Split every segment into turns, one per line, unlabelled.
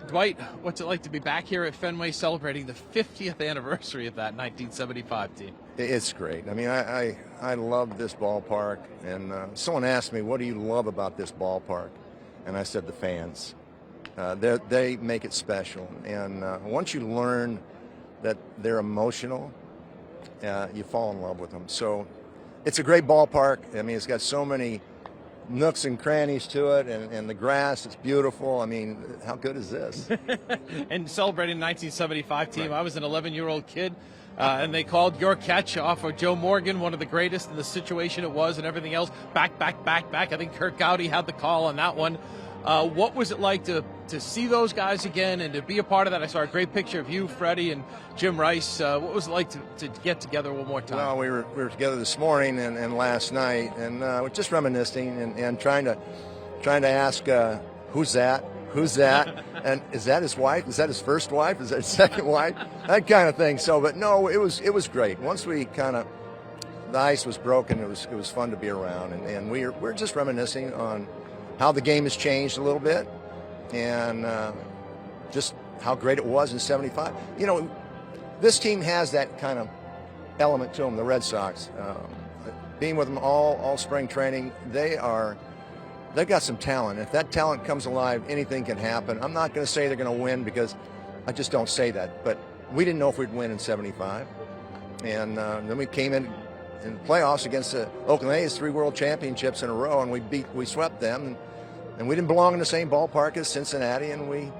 Dwight, what's it like to be back here at Fenway celebrating the 50th anniversary of that 1975 team?
It's great. I mean, I love this ballpark, and someone asked me, what do you love about this ballpark? And I said, the fans. They make it special, and once you learn that they're emotional, you fall in love with them. So it's a great ballpark. I mean, it's got so many nooks and crannies to it, and the grass, it's beautiful. I mean, how good is this?
And celebrating the 1975 team,
Right.
I was an 11-year-old kid, and they called your catch off of Joe Morgan, one of the greatest in the situation it was and everything else. Back. I think Kurt Gowdy had the call on that one. What was it like to see those guys again and to be a part of that? I saw a great picture of you, Freddie, and Jim Rice. What was it like to get together one more time?
Well, we were together this morning and last night, and we're just reminiscing and trying to ask who's that, and is that his wife? Is that his first wife? Is that his second wife? That kind of thing. So, but no, it was great. Once we the ice was broken, it was fun to be around, and we're just reminiscing on how the game has changed a little bit, and just how great it was in '75. You know, this team has that kind of element to them, the Red Sox. Being with them all spring training, they've got some talent. If that talent comes alive, anything can happen. I'm not going to say they're going to win because I just don't say that, but we didn't know if we'd win in '75. And then we came in the playoffs against the Oakland A's, 3 World Championships in a row, and we swept them. And we didn't belong in the same ballpark as Cincinnati, and we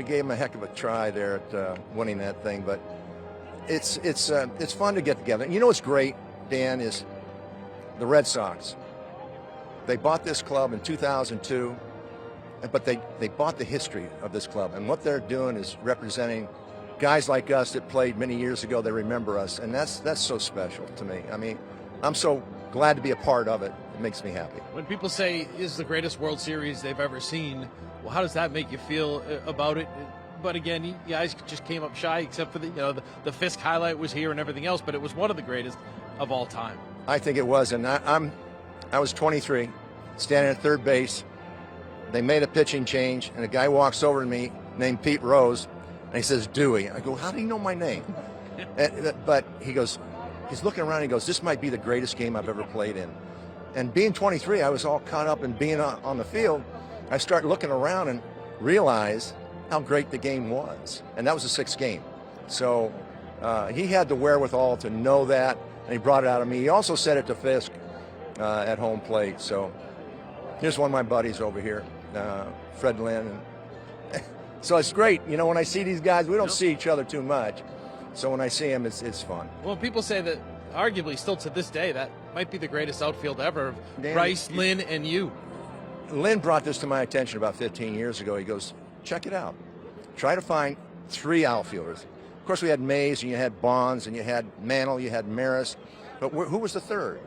gave them a heck of a try there at winning that thing. But it's fun to get together. And you know what's great, Dan, is the Red Sox. They bought this club in 2002, but they bought the history of this club. And what they're doing is representing guys like us that played many years ago. They remember us, and that's so special to me. I mean, I'm so glad to be a part of it. It makes me happy.
When people say this is the greatest World Series they've ever seen, well, how does that make you feel about it? But again, you guys just came up shy, except for the Fisk highlight was here and everything else. But it was one of the greatest of all time.
I think it was, and I was 23, standing at third base. They made a pitching change, and a guy walks over to me named Pete Rose, and he says, Dewey. I go, how do you know my name? But he goes, he's looking around, and he goes, this might be the greatest game I've ever played in. And being 23, I was all caught up in being on the field. I started looking around and realized how great the game was. And that was a 6th game. So he had the wherewithal to know that, and he brought it out of me. He also said it to Fisk at home plate. So here's one of my buddies over here, Fred Lynn. And so it's great. You know, when I see these guys, we don't see each other too much. So when I see them, it's fun.
Well, people say that arguably still to this day, that might be the greatest outfield ever.
Dan,
Rice, Lynn, and you.
Lynn brought this to my attention about 15 years ago. He goes, check it out. Try to find 3 outfielders. Of course, we had Mays, and you had Bonds, and you had Mantle, you had Maris. But who was the third?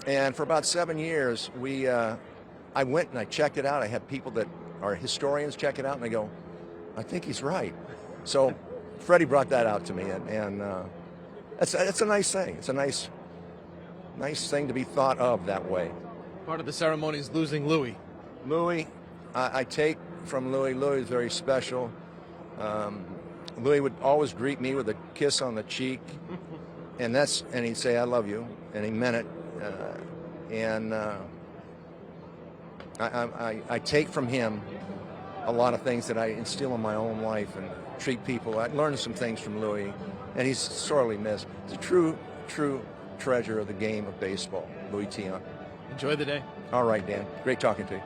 And for about 7 years, I went and I checked it out. I had people that are historians check it out, and they go, I think he's right. So Freddie brought that out to me, and it's a nice thing. It's a nice thing to be thought of that way.
Part of the ceremony is losing Louis.
Louis, I take from Louis. Louis is very special. Louis would always greet me with a kiss on the cheek, and he'd say, I love you, and he meant it. I take from him a lot of things that I instill in my own life and treat people. I learned some things from Louis, and he's sorely missed. He's a true treasure of the game of baseball, Louis Tiant.
Enjoy the day.
All right, Dan. Great talking to you.